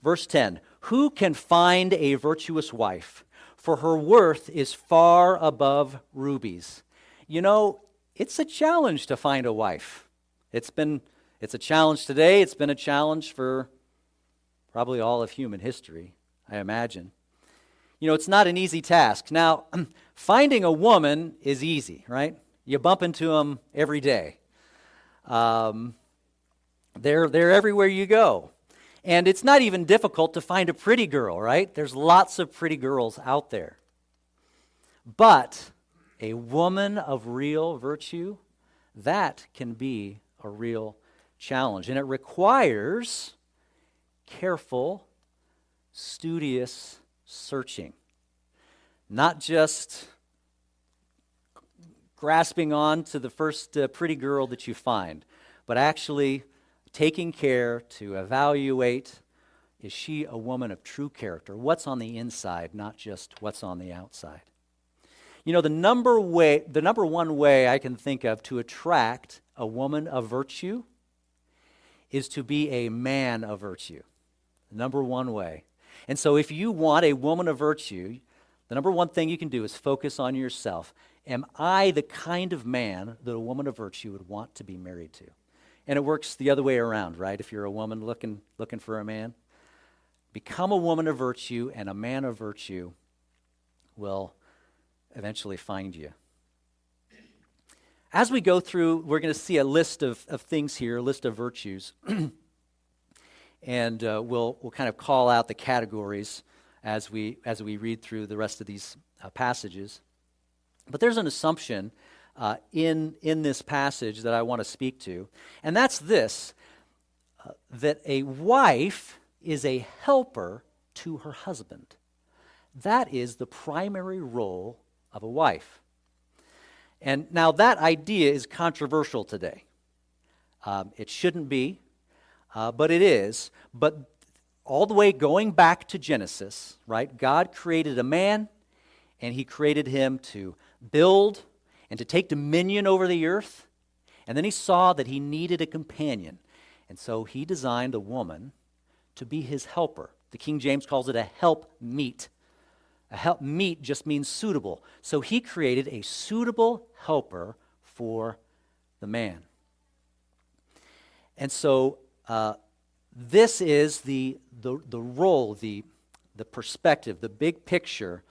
Verse 10, who can find a virtuous wife? For her worth is far above rubies. You know, it's a challenge to find a wife. It's a challenge today. It's been a challenge for probably all of human history, I imagine. You know, it's not an easy task. Now, finding a woman is easy, right? You bump into them every day. They're everywhere you go. And it's not even difficult to find a pretty girl, right? There's lots of pretty girls out there. But a woman of real virtue, that can be a real challenge. And it requires careful, studious searching. Not just grasping on to the first pretty girl that you find, but actually taking care to evaluate, is she a woman of true character? What's on the inside, not just what's on the outside? You know, the number one way I can think of to attract a woman of virtue is to be a man of virtue. The number one way. And so if you want a woman of virtue, the number one thing you can do is focus on yourself. Am I the kind of man that a woman of virtue would want to be married to? And it works the other way around, right? If you're a woman looking for a man, become a woman of virtue, and a man of virtue will eventually find you. As we go through, we're going to see a list of things here, a list of virtues. And we'll kind of call out the categories as we read through the rest of these passages. But there's an assumption in this passage that I want to speak to, and that's this, that a wife is a helper to her husband. That is the primary role of a wife. And now that idea is controversial today. It shouldn't be, but it is. But all the way going back to Genesis, right? God created a man, and he created him to build and to take dominion over the earth. And then he saw that he needed a companion. And so he designed a woman to be his helper. The King James calls it a helpmeet. A helpmeet just means suitable. So he created a suitable helper for the man. And so this is the role, the perspective, the big picture.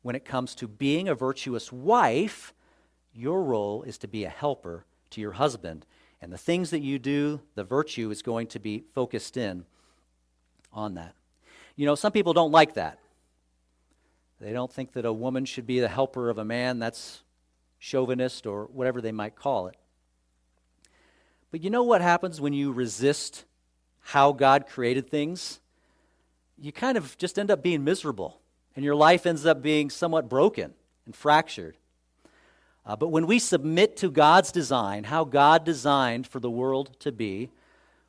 When it comes to being a virtuous wife, your role is to be a helper to your husband. And the things that you do, the virtue is going to be focused in on that. You know, some people don't like that. They don't think that a woman should be the helper of a man. That's chauvinist or whatever they might call it. But you know what happens when you resist how God created things? You kind of just end up being miserable. And your life ends up being somewhat broken and fractured. But when we submit to God's design, how God designed for the world to be,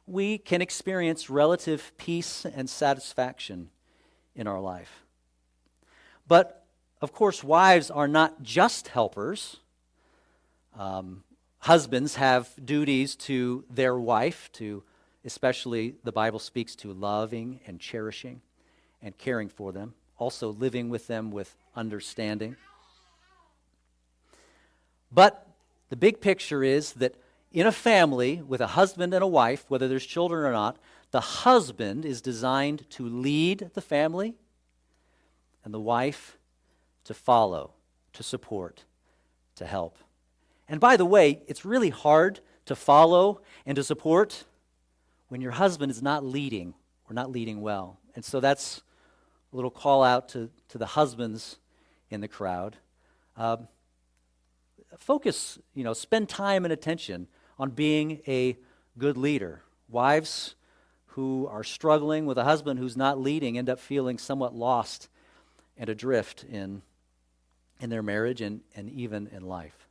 we can experience relative peace and satisfaction in our life. But, of course, wives are not just helpers. Husbands have duties to their wife, to especially the Bible speaks to loving and cherishing and caring for them. Also living with them with understanding. But the big picture is that in a family with a husband and a wife, whether there's children or not, the husband is designed to lead the family and the wife to follow, to support, to help. And by the way, it's really hard to follow and to support when your husband is not leading or not leading well. And so that's a little call out to the husbands in the crowd. Focus, spend time and attention on being a good leader. Wives who are struggling with a husband who's not leading end up feeling somewhat lost and adrift in their marriage and even in life.